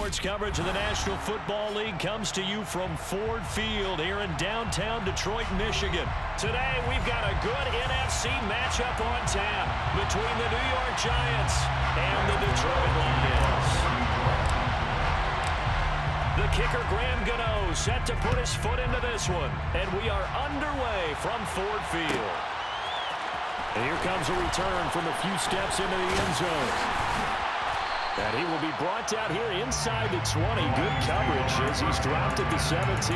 Sports coverage of the National Football League comes to you from Ford Field here in downtown Detroit, Michigan. Today, we've got a good NFC matchup on tap between the New York Giants and the Detroit Lions. The kicker, Graham Gano, set to put his foot into this one. And we are underway from Ford Field. And here comes a return from a few steps into the end zone. And he will be brought down here inside the 20. Good coverage as he's dropped at the 17.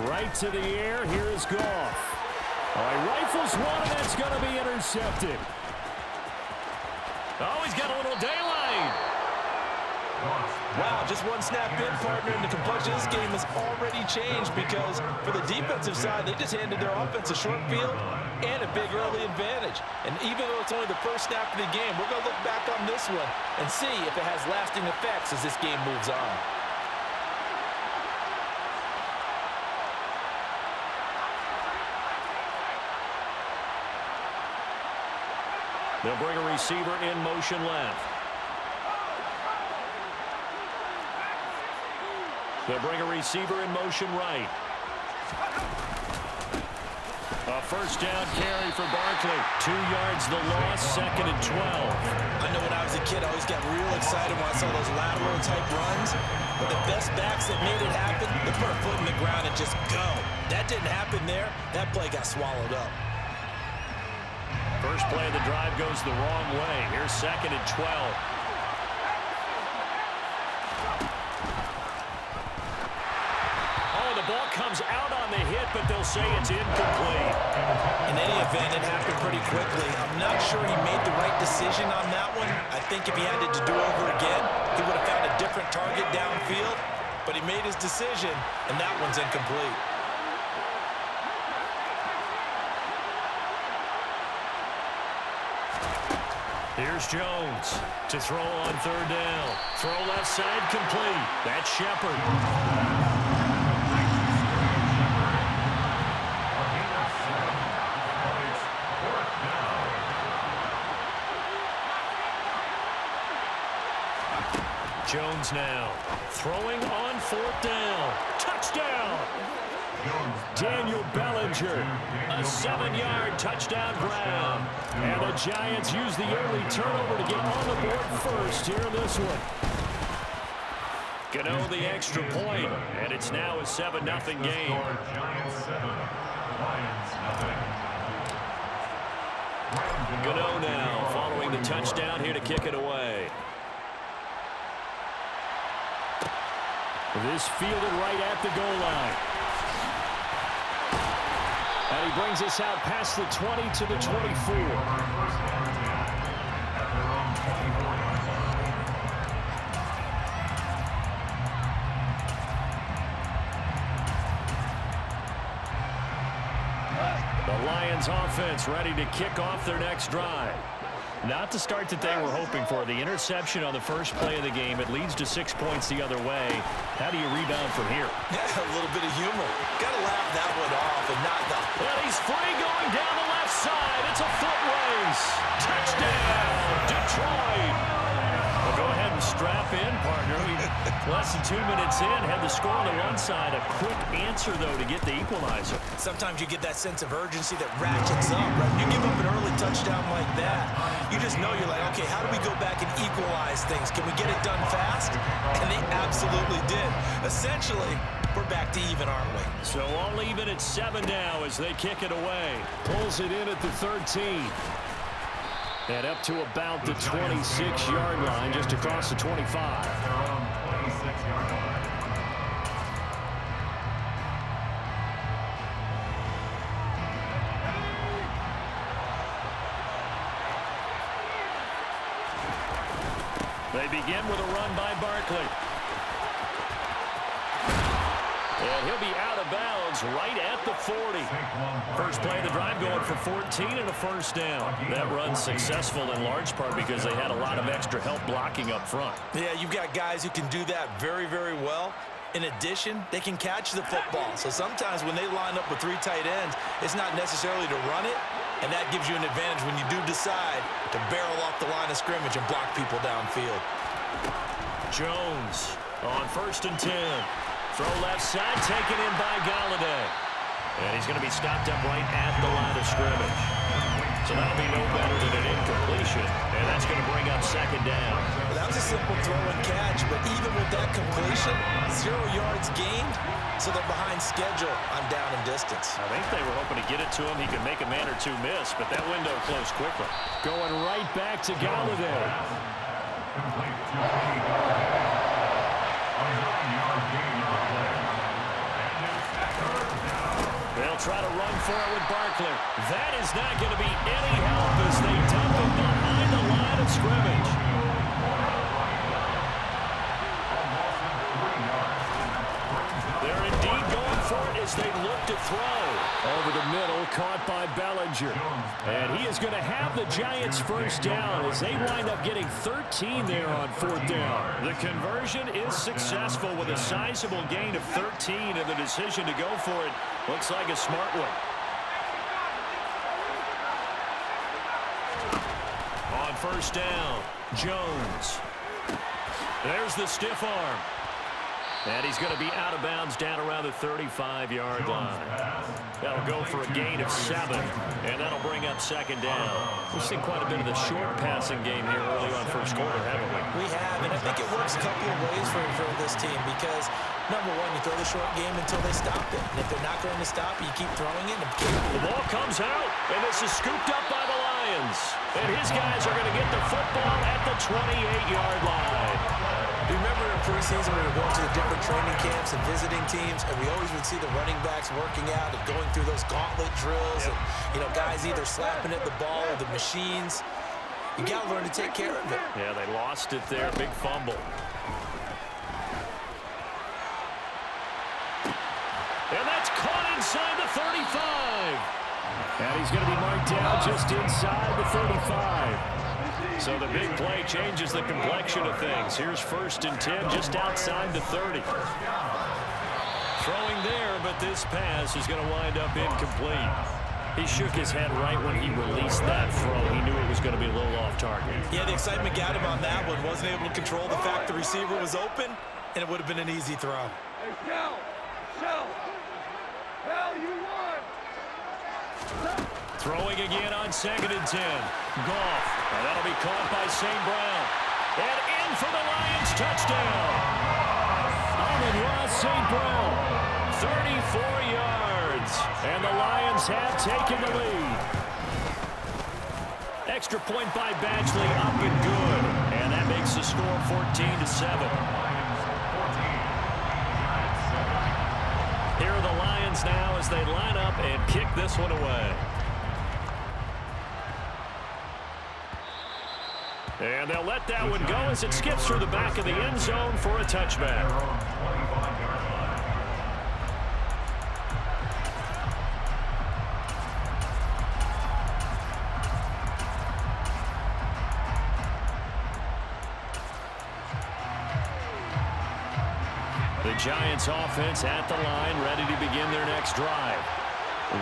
Right to the air. Here is Goff. All right, rifles one, and that's going to be intercepted. Oh, he's got a little daylight. Wow, just one snap in, partner, and the complexion of this game has already changed because for the defensive side, they just handed their offense a short field and a big early advantage. And even though it's only the first snap of the game, we're going to look back on this one and see if it has lasting effects as this game moves on. They'll bring a receiver in motion left. They'll bring a receiver in motion right. A first down carry for Barkley. 2 yards the loss, 2nd and 12. I know when I was a kid, I always got real excited when I saw those lateral type runs. But the best backs that made it happen, they put a foot in the ground and just go. That didn't happen there. That play got swallowed up. First play of the drive goes the wrong way. Here's 2nd and 12. Oh, the ball comes out on the hit, but they'll say it's incomplete. In any event, it happened pretty quickly. I'm not sure he made the right decision on that one. I think if he had it to do over again, he would have found a different target downfield. But he made his decision, and that one's incomplete. Here's Jones to throw on 3rd down. Throw left side complete. That's Shepard. Jones now throwing on 4th down. Touchdown! Daniel Bellinger, a 7-yard touchdown grab. And the Giants use the early turnover to get on the board first here in this one. Gano the extra point, and it's now a 7-0 game. Gano now following the touchdown here to kick it away. This fielded right at the goal line. And he brings us out past the 20 to the 24. The Lions offense ready to kick off their next drive. Not the start that they were hoping for. The interception on the first play of the game. It leads to 6 points the other way. How do you rebound from here? Yeah, a little bit of humor. Got to laugh that one off and not the... And he's free going down the left side. It's a foot race. Touchdown, Detroit. Well, go ahead and strap in, partner. Less than 2 minutes in. Had the score on the one side. A quick answer, though, to get the equalizer. Sometimes you get that sense of urgency that ratchets up, right? When you give up an early touchdown like that, you just know you're like, okay, how do we go back and equalize things? Can we get it done fast? And they absolutely did. Essentially, we're back to even, aren't we? So all even at 7 now as they kick it away. Pulls it in at the 13. And up to about the 26-yard line, just across the 25. They begin with a run by Barkley. And he'll be out of bounds right at the 40. First play of the drive going for 14 and a first down. That run's successful in large part because they had a lot of extra help blocking up front. Yeah, you've got guys who can do that very, very well. In addition, they can catch the football. So sometimes when they line up with 3 tight ends, it's not necessarily to run it, and that gives you an advantage when you do decide to barrel off the line of scrimmage and block people downfield. Jones on 1st and 10. Throw left side, taken in by Galladay. And he's going to be stopped up right at the line of scrimmage. So that'll be no better than an incompletion. And that's going to bring up 2nd down. Well, that was a simple throw and catch, but even with that completion, 0 yards gained, so they're behind schedule on down and distance. I think they were hoping to get it to him. He could make a man or two miss, but that window closed quickly. Going right back to Galladay. They'll try to run for it with Barkley. That is not going to be any help as they dump it behind the line of scrimmage. They're indeed going for it as they look to throw. Over the middle, caught by Bellinger. And he is going to have the Giants first down as they wind up getting 13 there on 4th down. The conversion is successful with a sizable gain of 13, and the decision to go for it looks like a smart one. On 1st down, Jones. There's the stiff arm. And he's going to be out of bounds down around the 35-yard line. That'll go for a gain of 7, and that'll bring up 2nd down. We've seen quite a bit of the short passing game here early on first quarter, haven't we? We have, and I think it works a couple of ways for this team because, number one, you throw the short game until they stop it. And if they're not going to stop it, you keep throwing it. The ball comes out, and this is scooped up by the Lions. And his guys are going to get the football at the 28-yard line. You remember in preseason when we were going to the different training camps and visiting teams, and we always would see the running backs working out and going through those gauntlet drills, and, you know, guys either slapping at the ball or the machines. You got to learn to take care of it. Yeah, they lost it there. Big fumble. And that's caught inside the 35. And he's going to be marked down just inside the 35. So the big play changes the complexion of things. Here's 1st and 10 just outside the 30. Throwing there, but this pass is going to wind up incomplete. He shook his head right when he released that throw. He knew it was going to be a little off target. Yeah, the excitement got him on that one. Wasn't able to control the fact the receiver was open, and it would have been an easy throw. Hey, Shell, you won. Throwing again on 2nd and 10. Goff. And that'll be caught by St. Brown. And in for the Lions touchdown. Amon-Ra St. Brown. 34 yards. And the Lions have taken the lead. Extra point by Badgley up and good. And that makes the score 14-7. Here are the Lions now as they line up and kick this one away. And they'll let that one go as it skips through the back of the end zone for a touchback. The Giants offense at the line, ready to begin their next drive.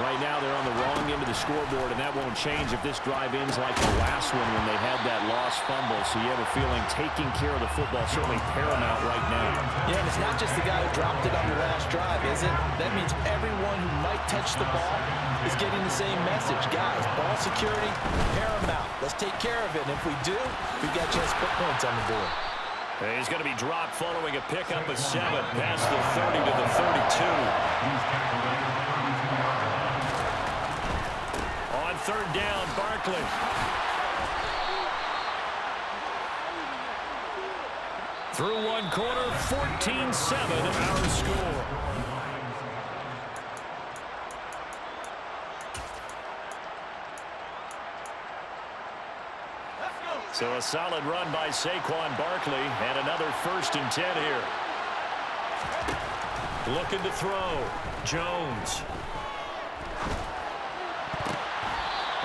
Right now they're on the wrong end of the scoreboard, and that won't change if this drive ends like the last one when they had that lost fumble. So you have a feeling taking care of the football certainly paramount right now. Yeah, and it's not just the guy who dropped it on the last drive, is it? That means everyone who might touch the ball is getting the same message. Guys, ball security, paramount. Let's take care of it, and if we do, we've got a chance to put points on the board. He's going to be dropped following a pickup of 7 past the 30 to the 32. On 3rd down, Barkley. Through one quarter, 14-7 our score. So a solid run by Saquon Barkley and another 1st and 10 here. Looking to throw. Jones.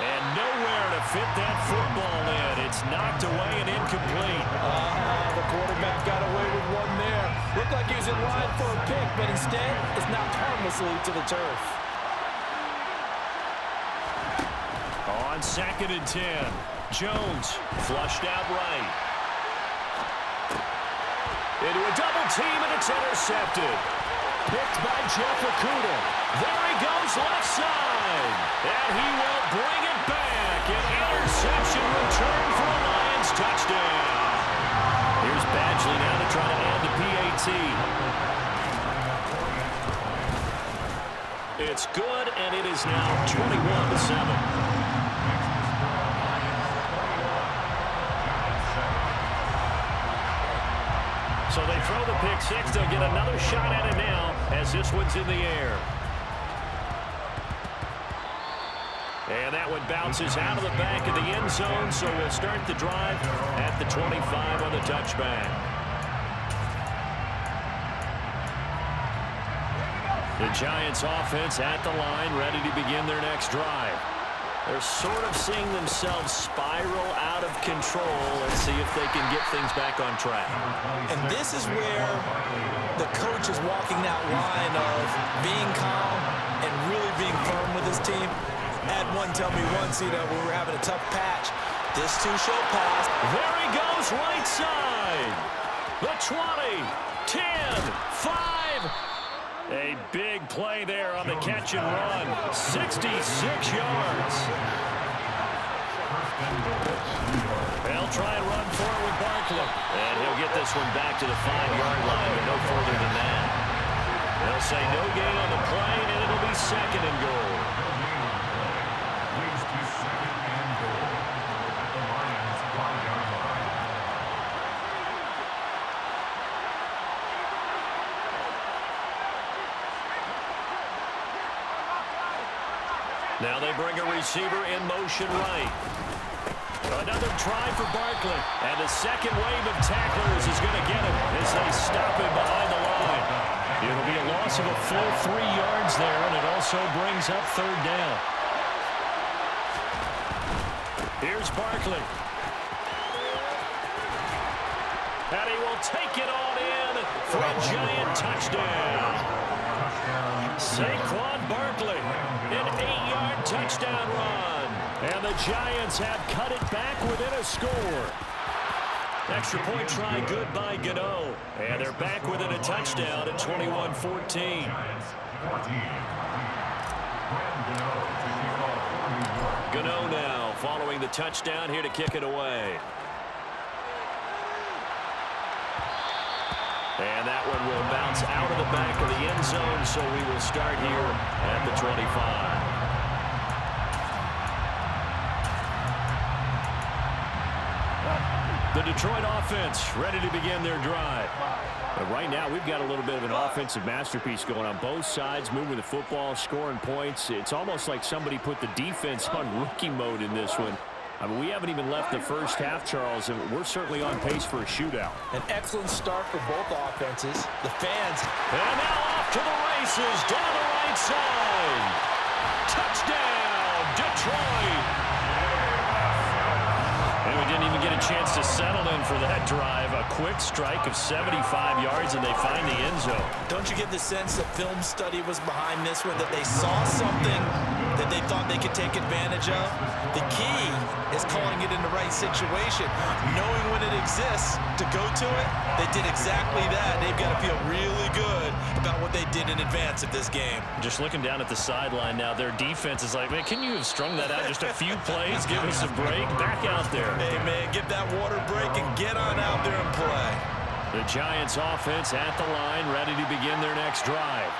And nowhere to fit that football in. It's knocked away and incomplete. The quarterback got away with one there. Looked like he was in line for a pick, but instead it's knocked harmlessly to the turf. On 2nd and 10. Jones flushed out right. Into a double team, and it's intercepted. Picked by Jeff Okuda. There he goes left side. And he will bring it back. An interception return for a Lions touchdown. Here's Badgley now to try to add the PAT. It's good, and it is now 21-7. So they throw the pick six. They'll get another shot at it now as this one's in the air. And that one bounces out of the back of the end zone, so we'll start the drive at the 25 on the touchback. The Giants offense at the line, ready to begin their next drive. They're sort of seeing themselves spiral out of control. Let's see if they can get things back on track. And this is where the coach is walking that line of being calm and really being firm with his team. Had one tell me once, we were having a tough patch. This too shall pass. There he goes, right side. The 20, 10, 5. A big play there on the catch and run. 66 yards. They'll try and run forward with Barkley. And he'll get this one back to the 5-yard line, but no further than that. They'll say no gain on the play, and it'll be 2nd and goal. Now they bring a receiver in motion right. Another try for Barkley. And the second wave of tacklers is going to get him as they stop him behind the line. It'll be a loss of a full 3 yards there, and it also brings up 3rd down. Here's Barkley. And he will take it on in for a giant touchdown. Saquon Barkley, an 8-yard touchdown run. And the Giants have cut it back within a score. Extra point try good by Gano. And they're back within a touchdown at 21-14. Gano now following the touchdown here to kick it away. And that one will bounce out of the back of the end zone, so we will start here at the 25. The Detroit offense ready to begin their drive. But right now, we've got a little bit of an offensive masterpiece going on both sides, moving the football, scoring points. It's almost like somebody put the defense on rookie mode in this one. I mean, we haven't even left the first half, Charles, and we're certainly on pace for a shootout. An excellent start for both offenses. The fans. And now off to the races, down the right side. Touchdown, Detroit. And we didn't even get a chance to settle in for that drive. A quick strike of 75 yards, and they find the end zone. Don't you get the sense that film study was behind this one, that they saw something that they thought they could take advantage of? The key is calling it in the right situation, knowing when it exists to go to it. They did exactly that. They've got to feel really good about what they did in advance of this game. Just looking down at the sideline now, their defense is like, man, can you have strung that out just a few plays? Give us a break. Back out there. Hey, man, get that water break and get on out there and play. The Giants offense at the line, ready to begin their next drive.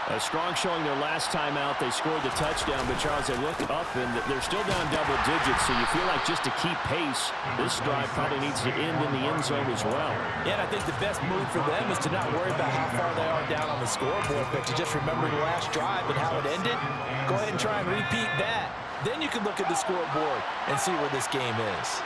A strong showing their last time out. They scored the touchdown, but Charles, they look up and they're still down double digits, so you feel like just to keep pace, this drive probably needs to end in the end zone as well. Yeah, and I think the best move for them is to not worry about how far they are down on the scoreboard, but to just remember the last drive and how it ended. Go ahead and try and repeat that. Then you can look at the scoreboard and see where this game is.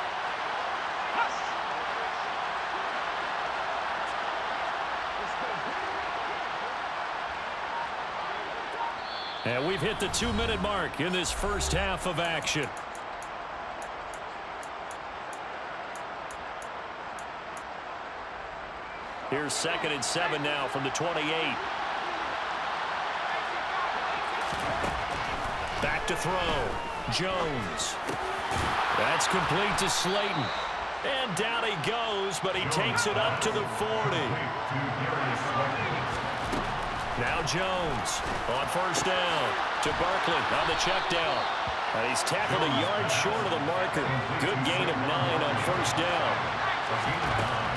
And we've hit the 2-minute mark in this first half of action. Here's 2nd and 7 now from the 28. Back to throw. Jones. That's complete to Slayton. And down he goes, but he takes it up to the 40. Now Jones on first down to Barkley on the check down. And he's tackled a yard short of the marker. Good gain of 9 on first down.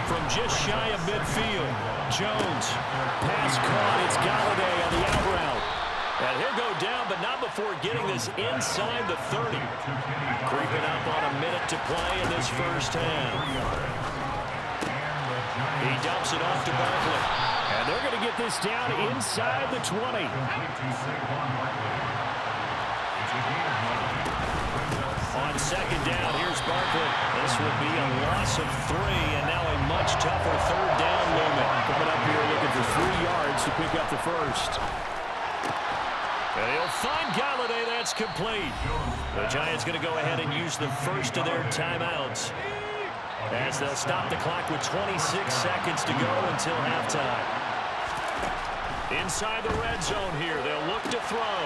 From just shy of midfield, Jones. Pass caught. It's Galladay on the out route. And he'll go down, but not before getting this inside the 30. Creeping up on a minute to play in this first half. He dumps it off to Barkley. And they're going to get this down inside the 20. On second down, here's Barkley. This would be a loss of 3, and now a much tougher third down limit. Coming up here looking for 3 yards to pick up the first. And he'll find Galladay. That's complete. The Giants going to go ahead and use the first of their timeouts as they'll stop the clock with 26 seconds to go until halftime. Inside the red zone here, they'll look to throw.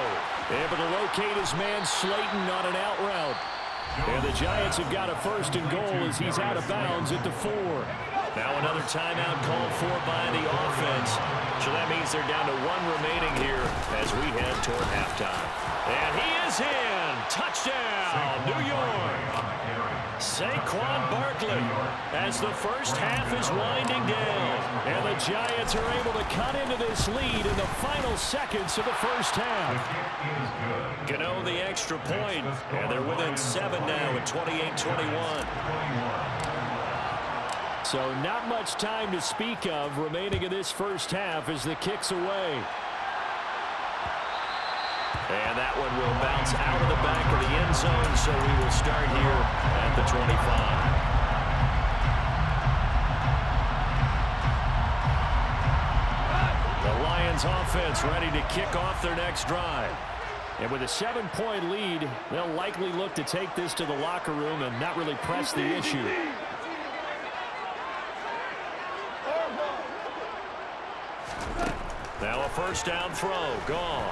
Able to locate his man Slayton on an out route. And the Giants have got a first and goal as he's out of bounds at the 4. Now another timeout called for by the offense. So that means they're down to 1 remaining here as we head toward halftime. And he is in. Touchdown, New York. Saquon Barkley as the first half is winding down. And the Giants are able to cut into this lead in the final seconds of the first half. Gano the extra point, and they're within 7 now at 28-21. So not much time to speak of remaining in this first half as the kick's away. And that one will bounce out of the back of the end zone, so we will start here at the 25. The Lions offense ready to kick off their next drive. And with a 7-point lead, they'll likely look to take this to the locker room and not really press the issue. Now a first down throw. Gone.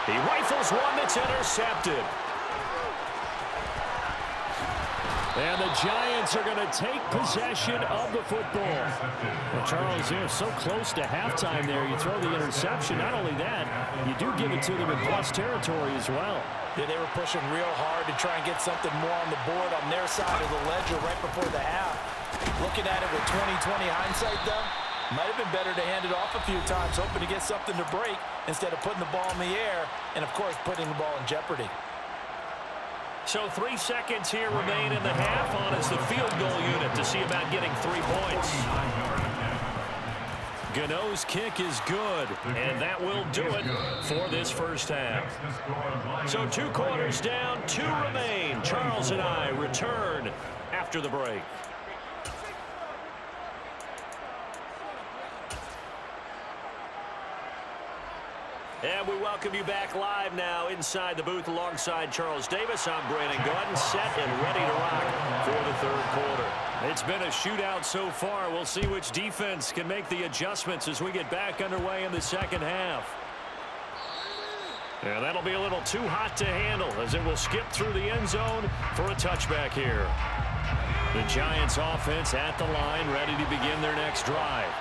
He rifles one that's intercepted. And the Giants are going to take possession of the football. Well, Charles, they're so close to halftime there. You throw the interception. Not only that, you do give it to them in plus territory as well. Yeah, they were pushing real hard to try and get something more on the board on their side of the ledger right before the half. Looking at it with 20/20 hindsight, though, might have been better to hand it off a few times, hoping to get something to break instead of putting the ball in the air and, of course, putting the ball in jeopardy. So 3 seconds here remain in the half on as the field goal unit to see about getting 3 points. Gano's kick is good, and that will do it for this first half. So 2 quarters down, 2 remain. Charles and I return after the break. And we welcome you back live now inside the booth alongside Charles Davis. I'm Brandon Gordon, set and ready to rock for the third quarter. It's been a shootout so far. We'll see which defense can make the adjustments as we get back underway in the second half. And that'll be a little too hot to handle as it will skip through the end zone for a touchback here. The Giants offense at the line, ready to begin their next drive.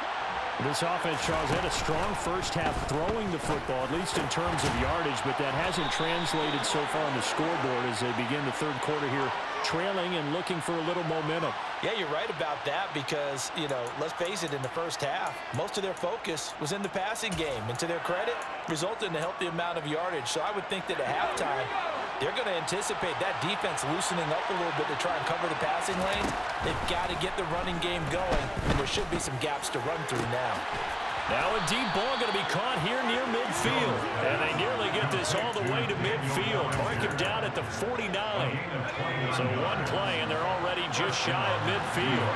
This offense, Charles, had a strong first half throwing the football, at least in terms of yardage, but that hasn't translated so far on the scoreboard as they begin the third quarter here, trailing and looking for a little momentum. Yeah, you're right about that because, you know, let's face it, in the first half, most of their focus was in the passing game, and to their credit, resulted in a healthy amount of yardage. So I would think that at halftime, they're going to anticipate that defense loosening up a little bit to try and cover the passing lanes. They've got to get the running game going, and there should be some gaps to run through now. Now a deep ball going to be caught here near midfield. And they nearly get this all the way to midfield. Mark him down at the 49. So one play, and they're already just shy of midfield.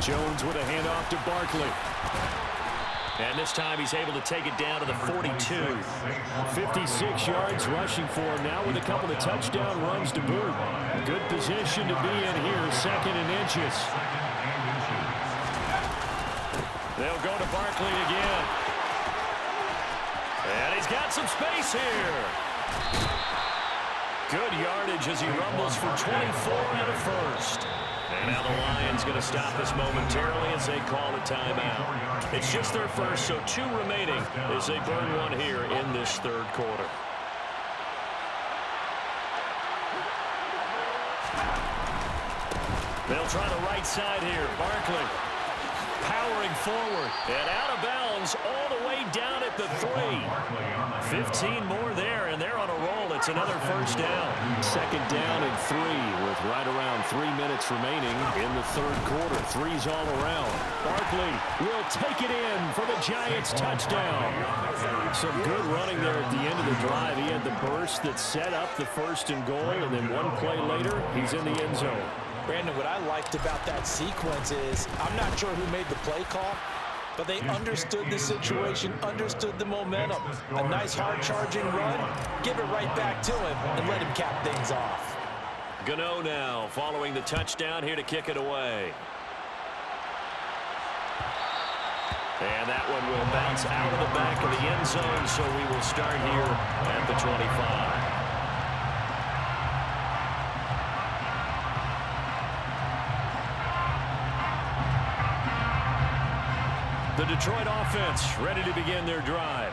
Jones with a handoff to Barkley. And this time he's able to take it down to the 42. 56 yards rushing for him now with a couple of touchdown runs to boot. Good position to be in here, 2nd and inches. They'll go to Barkley again. And he's got some space here. Good yardage as he rumbles for 24 and a first. And now the Lions going to stop this momentarily as they call a timeout. It's just their first, so 2 remaining as they burn one here in this 3rd quarter. They'll try the right side here. Barkley powering forward and out of bounds all the way down at the 3. 15 more there, and they're on a roll. It's another first down. 2nd down and 3 with right around 3 minutes remaining in the 3rd quarter. 3's all around. Barkley will take it in for the Giants touchdown. Some good running there at the end of the drive. He had the burst that set up the 1st and goal, and then one play later, he's in the end zone. Brandon, what I liked about that sequence is I'm not sure who made the play call, but they understood the situation, understood the momentum. A nice hard-charging run, give it right back to him, and let him cap things off. Gano now following the touchdown here to kick it away. And that one will bounce out of the back of the end zone, so we will start here at the 25. The Detroit offense ready to begin their drive.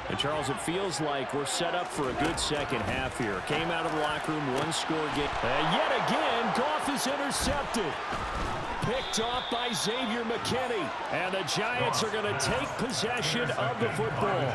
And, Charles, it feels like we're set up for a good second half here. Came out of the locker room, 1-score game. And yet again, Goff is intercepted. Picked off by Xavier McKinney. And the Giants are going to take possession of the football.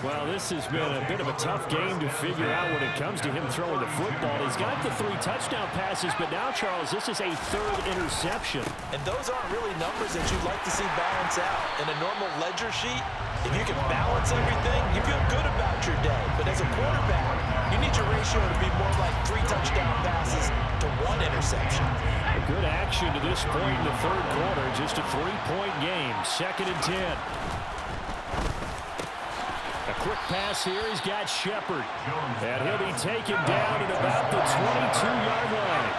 Well, this has been a bit of a tough game to figure out when it comes to him throwing the football. He's got the 3 touchdown passes, but now, Charles, this is a 3rd interception. And those aren't really numbers that you'd like to see balance out. In a normal ledger sheet, if you can balance everything, you feel good about your day. But as a quarterback, you need your ratio to be more like 3 touchdown passes to 1 interception. A good action to this point in the 3rd quarter. Just a 3-point game. 2nd and 10. A quick pass here. He's got Shepard. And he'll be taken down at about the 22-yard line.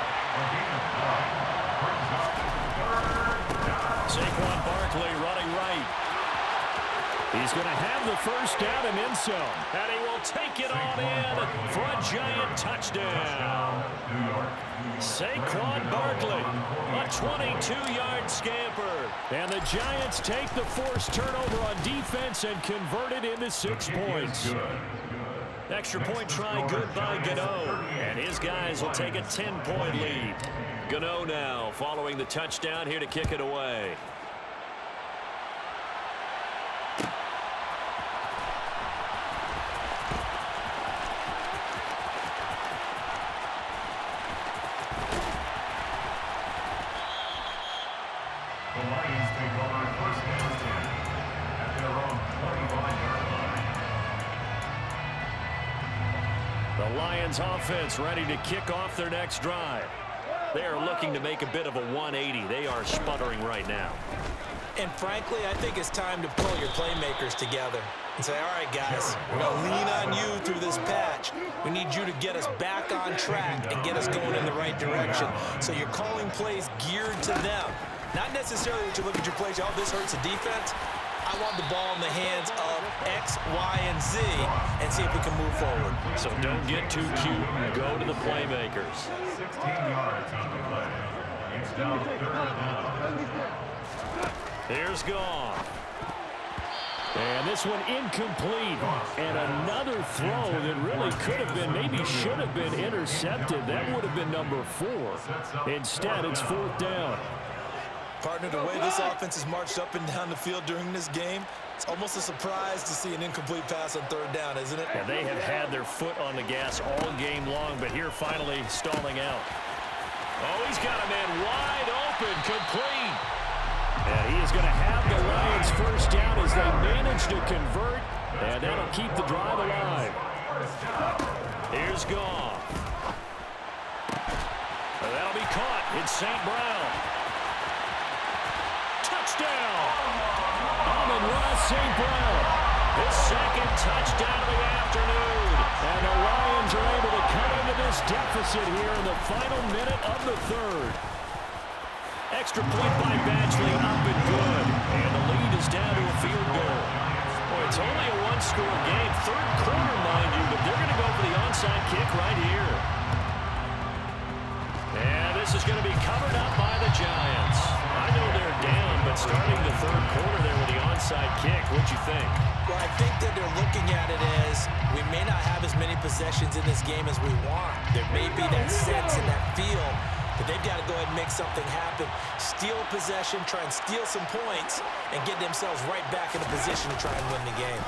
Saquon Barkley running right. He's going to have the first down and end zone. And he will take it on in for a Giant touchdown. Saquon Barkley, a 22-yard scamper. And the Giants take the forced turnover on defense and convert it into 6 points. Extra point try good by Gano. And his guys will take a 10-point lead. Gano now following the touchdown here to kick it away. The Lions offense ready to kick off their next drive. They are looking to make a bit of a 180. They are sputtering right now. And frankly, I think it's time to pull your playmakers together and say, all right, guys, we're going to lean on you through this patch. We need you to get us back on track and get us going in the right direction. So you're calling plays geared to them. Not necessarily that you look at your plays, oh, this hurts the defense. I want the ball in the hands of X, Y, and Z and see if we can move forward. So don't get too cute. Go to the playmakers. 16 yards on the play. It's now 3rd down. Here's Goff. And this one incomplete. And another throw that really could have been, maybe should have been intercepted. That would have been number 4. Instead, it's 4th down. Partner, the way this offense has marched up and down the field during this game, it's almost a surprise to see an incomplete pass on 3rd down, isn't it? And they have had their foot on the gas all game long, but here finally stalling out. Oh, he's got a man wide open, complete. And he is going to have the Lions first down as they manage to convert, and that'll keep the drive alive. Here's Goff. That'll be caught. It's St. Brown. Touchdown! Amon-Ra St. Brown. His second touchdown of the afternoon. And the Lions are able to cut into this deficit here in the final minute of the third. Extra point by Badgley, up and good. And the lead is down to a field goal. Boy, it's only a one-score game. Third quarter, mind you, but they're going to go for the onside kick right here. And this is going to be covered up by the Giants. I know they're down, but starting the third quarter there with the onside kick, what'd you think? Well, I think that they're looking at it as we may not have as many possessions in this game as we want. There may be that sense and that feel, but they've got to go ahead and make something happen. Steal possession, try and steal some points, and get themselves right back in a position to try and win the game.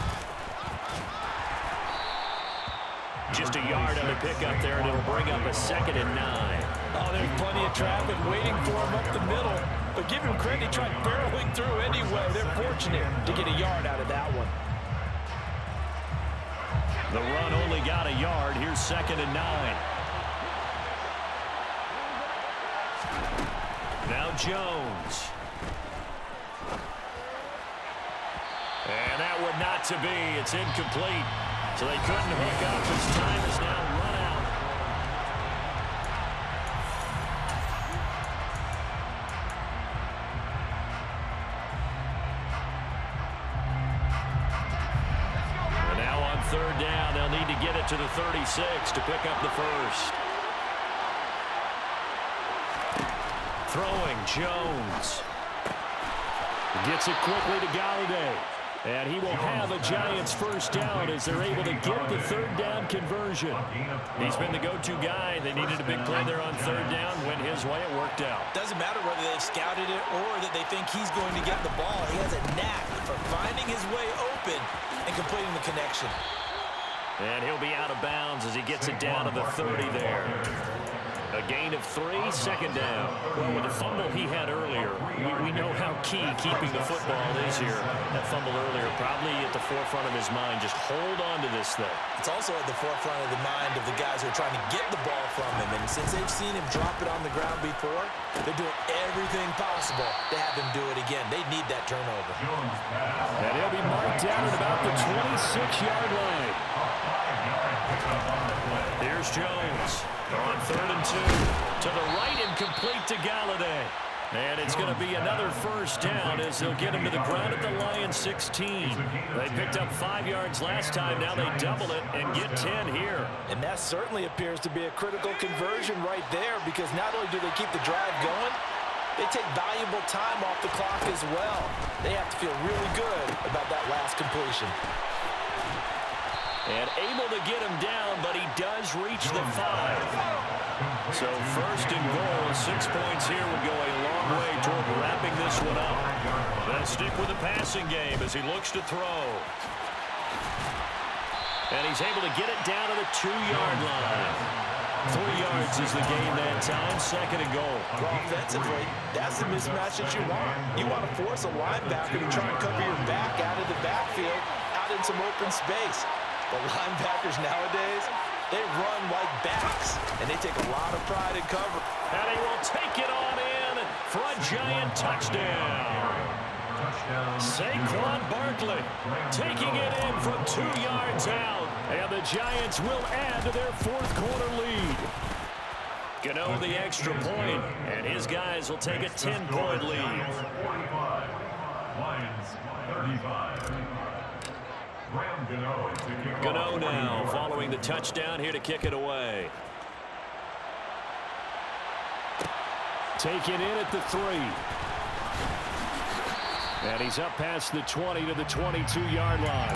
Just a yard on the pickup there, and it'll bring up a 2nd and 9. Oh, there's plenty of traffic waiting for him up the middle. But give him credit, he tried barreling through anyway. They're fortunate to get a yard out of that one. The run only got a yard. Here's 2nd and 9. Now Jones. And that would not to be. It's incomplete. So they couldn't hook up. His time is now run out. And now on 3rd down, they'll need to get it to the 36 to pick up the first. Throwing, Jones. Gets it quickly to Galladay. And he will have a Giants first down as they're able to get the 3rd down conversion. He's been the go-to guy. They needed a big play there on 3rd down. Went his way. It worked out. Doesn't matter whether they've scouted it or that they think he's going to get the ball. He has a knack for finding his way open and completing the connection. And he'll be out of bounds as he gets it down to the 30 there. A gain of 3, 2nd down. Well, with the fumble he had earlier, we know how key keeping the football is here. That fumble earlier probably at the forefront of his mind. Just hold on to this thing. It's also at the forefront of the mind of the guys who are trying to get the ball from him. And since they've seen him drop it on the ground before, they're doing everything possible to have him do it again. They need that turnover. And he'll be marked down at about the 26-yard line. Here's Jones. On 3rd and 2. To the right and complete to Galladay. And it's going to be another first down as they'll get him to the ground at the Lions 16. They picked up 5 yards last time. Now they double it and get 10 here. And that certainly appears to be a critical conversion right there, because not only do they keep the drive going, they take valuable time off the clock as well. They have to feel really good about that last completion. And able to get him down, but he does reach the 5. So 1st and goal, 6 points here would go a long way toward wrapping this one up. They'll stick with the passing game as he looks to throw. And he's able to get it down to the 2-yard line. 3 yards is the gain that time, 2nd and goal. Well, offensively, that's the mismatch that you want. You want to force a linebacker to try and cover your back out of the backfield, out in some open space. But linebackers nowadays, they run like backs, and they take a lot of pride in cover. And he will take it on in for a Giant touchdown. Saquon Barkley taking it in from 2 yards out. And the Giants will add to their 4th quarter lead. Gano the extra point, and his guys will take a 10-point lead. 45. Lions 35. Gano now following the touchdown here to kick it away. Taken in at the 3. And he's up past the 20 to the 22-yard line.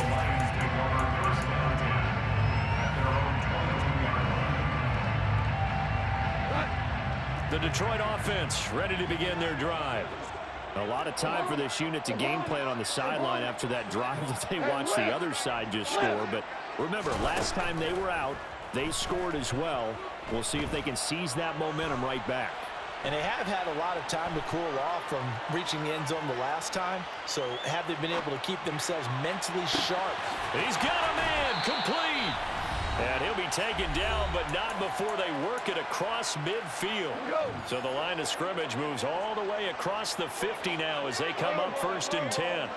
The Detroit offense ready to begin their drive. A lot of time for this unit to game plan on the sideline after that drive that they watched the other side just score. But remember, last time they were out, they scored as well. We'll see if they can seize that momentum right back. And they have had a lot of time to cool off from reaching the end zone the last time. So have they been able to keep themselves mentally sharp? He's got a man complete. And he'll be taken down, but not before they work it across midfield. So the line of scrimmage moves all the way across the 50 now as they come up 1st and 10.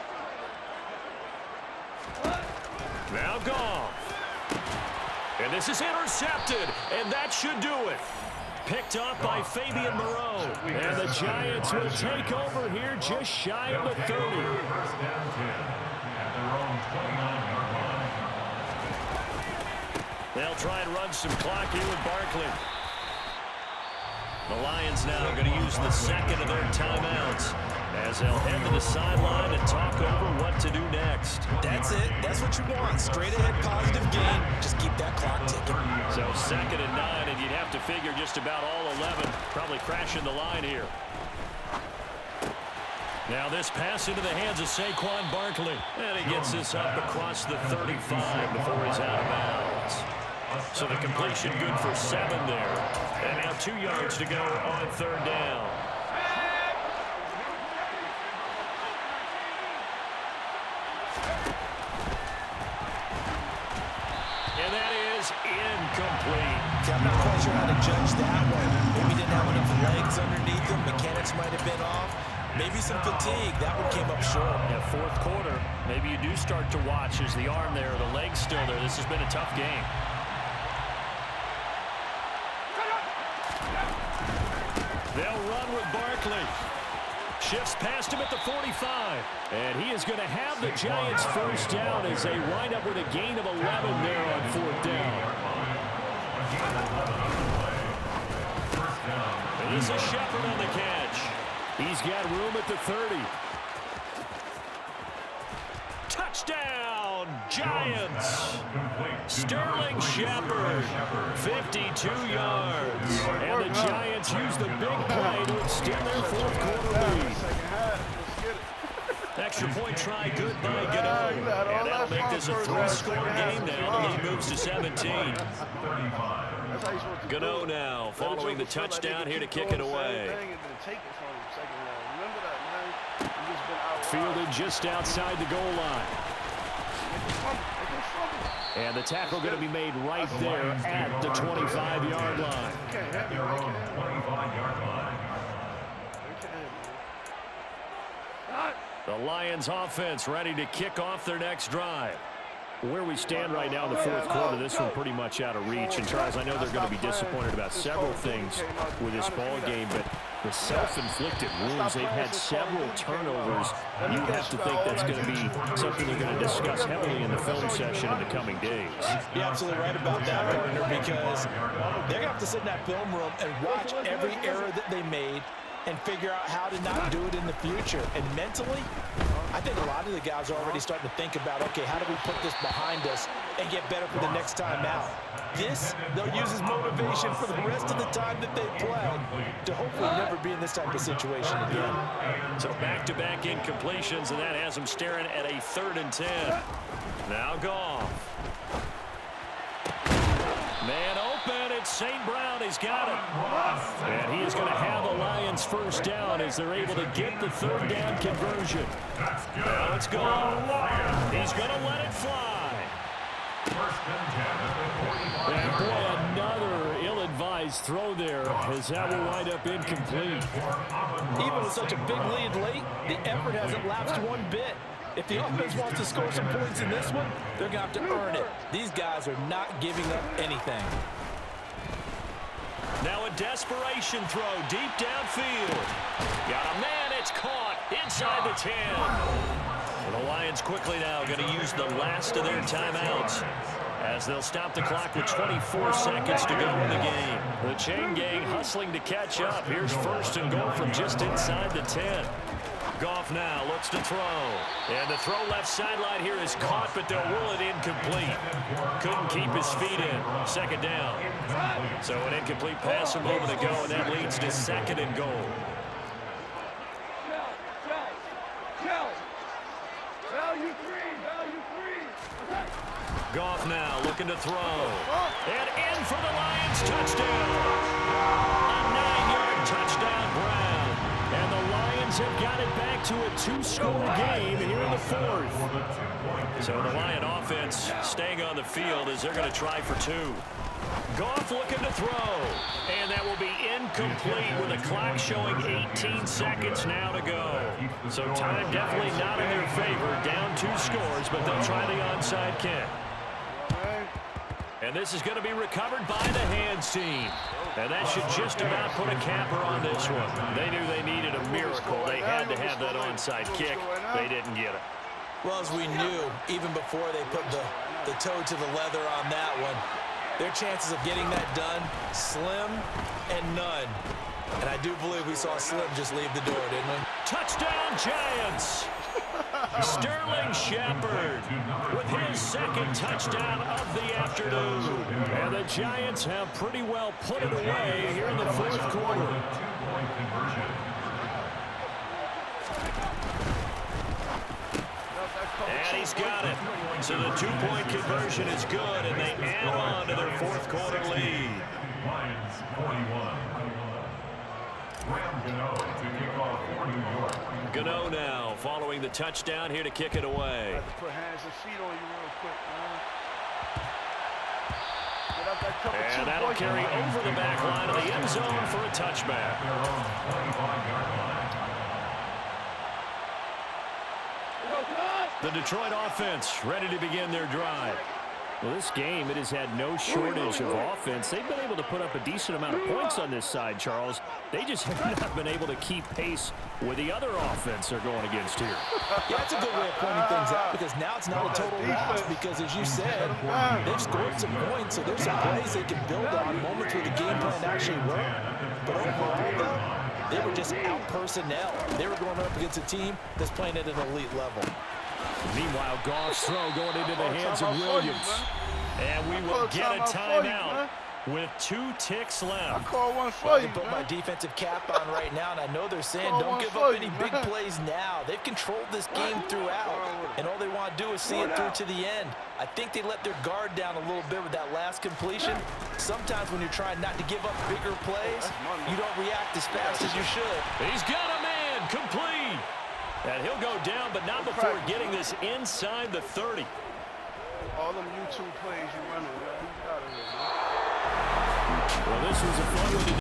Now Goff. And this is intercepted, and that should do it. Picked up by Fabian Moreau. And the Giants will take over here just shy of the 30. First down 10 at their own 29-yard line. They'll try and run some clock here with Barkley. The Lions now going to use the second of their timeouts as they'll head to the sideline and talk over what to do next. That's it. That's what you want. Straight ahead positive game. Just keep that clock ticking. So 2nd and 9, and you'd have to figure just about all 11 probably crashing the line here. Now this pass into the hands of Saquon Barkley. And he gets this up across the 35 before he's out of bounds. So the completion good for 7 there. And now 2 yards to go on 3rd down. And that is incomplete. See, I'm not quite sure how to judge that one. Maybe didn't have enough legs underneath him. Mechanics might have been off. Maybe some fatigue. That one came up short. Yeah, 4th quarter, maybe you do start to watch as the arm there, the leg's still there. This has been a tough game. They'll run with Barkley. Shifts past him at the 45. And he is going to have the Giants first down as they wind up with a gain of 11 there on 4th down. And this is Shepard on the catch. He's got room at the 30. Touchdown, Giants. Sterling Shepard, 52 yards. And the Giants use the big play to extend their 4th quarter lead. Extra point try good by Gano. And that'll make this a 3-score game now. The lead moves to 17. Gano now following the touchdown here to kick it away. Fielded just outside the goal line. And the tackle going to be made right there at the 25-yard line. The Lions offense ready to kick off their next drive. Where we stand right now in the 4th quarter, this one pretty much out of reach. And Charles, I know they're going to be disappointed about several things with this ball game, but the self-inflicted wounds, they've had several turnovers. You have to think that's going to be something they're going to discuss heavily in the film session in the coming days. You're absolutely right about that, partner, because they're going to have to sit in that film room and watch every error that they made and figure out how to not do it in the future. And mentally, I think a lot of the guys are already starting to think about, okay, how do we put this behind us and get better for the next time out? This, they'll use as motivation for the rest of the time that they play to hopefully never be in this type of situation again. So back-to-back incompletions, and that has them staring at a 3rd and 10. Now Goff. Man open, it's St. Brown, he's got it. And he is going to have the Lions first down as they're able to get the 3rd down conversion. Now it's Goff. He's going to let it fly. And boy, another ill-advised throw there as that will wind up incomplete. Even with such a big lead late, the effort hasn't lapsed one bit. If the offense wants to score some points in this one, they're going to have to earn it. These guys are not giving up anything. Now a desperation throw deep downfield. Got a man, it's caught inside the 10. Well, the Lions quickly now going to use the last of their timeouts as they'll stop the clock with 24 seconds to go in the game. The chain gang hustling to catch up. Here's 1st and goal from just inside the 10. Goff now looks to throw. And the throw left sideline here is caught, but they'll rule it incomplete. Couldn't keep his feet in. 2nd down. So an incomplete pass a moment ago, and that leads to 2nd and goal. Goff now looking to throw. And in for the Lions touchdown. A 9-yard touchdown grab. And the Lions have got it back to a 2-score game here in the 4th. So the Lion offense staying on the field as they're going to try for 2. Goff looking to throw. And that will be incomplete with the clock showing 18 seconds now to go. So time definitely not in their favor. Down 2 scores, but they'll try the onside kick. And this is going to be recovered by the hands team. And that should just about put a capper on this one. They knew they needed a miracle. They had to have that onside kick. They didn't get it. Well, as we knew, even before they put the toe to the leather on that one, their chances of getting that done, slim and none. And I do believe we saw Slim just leave the door, didn't we? Touchdown, Giants! Sterling Shepard with his second touchdown of the afternoon. And the Giants have pretty well put it away here in the fourth quarter. Two-point conversion. And he's got it. So the 2-point conversion is good, and they add on to their fourth quarter lead. Lions 41. Graham Gano to kick off for New York. Gano now following the touchdown here to kick it away. Put hands and feet on you real quick, man. Get up that cover two, And that'll boy. carry over the back line of the end zone for a touchback. Their own 25-yard line. The Detroit offense ready to begin their drive. Well, this game, it has had no shortage of offense. They've been able to put up a decent amount of points on this side, Charles. They just have not been able to keep pace with the other offense they're going against here. Yeah, that's a good way of pointing things out, because now it's not a total loss, because as you said, they've scored some points, so there's some plays they can build on, moments where the game plan actually worked. But overall, though, they were just out personnel. They were going up against a team that's playing at an elite level. Meanwhile, Goff's throw going into the hands of Williams. And we will get a timeout with 2 ticks I left. call one for I you, can put my man. defensive cap on right now, and I know they're saying Come don't on, give for up you, any big man. plays now. They've controlled this game throughout, and all they want to do is see it through to the end. I think they let their guard down a little bit with that last completion. Sometimes when you're trying not to give up bigger plays, you don't react as fast as you should. He's got a man complete. And he'll go down, but not before getting this inside the 30. All them YouTube plays you running, man. You got it, man. Well, this was a fun one to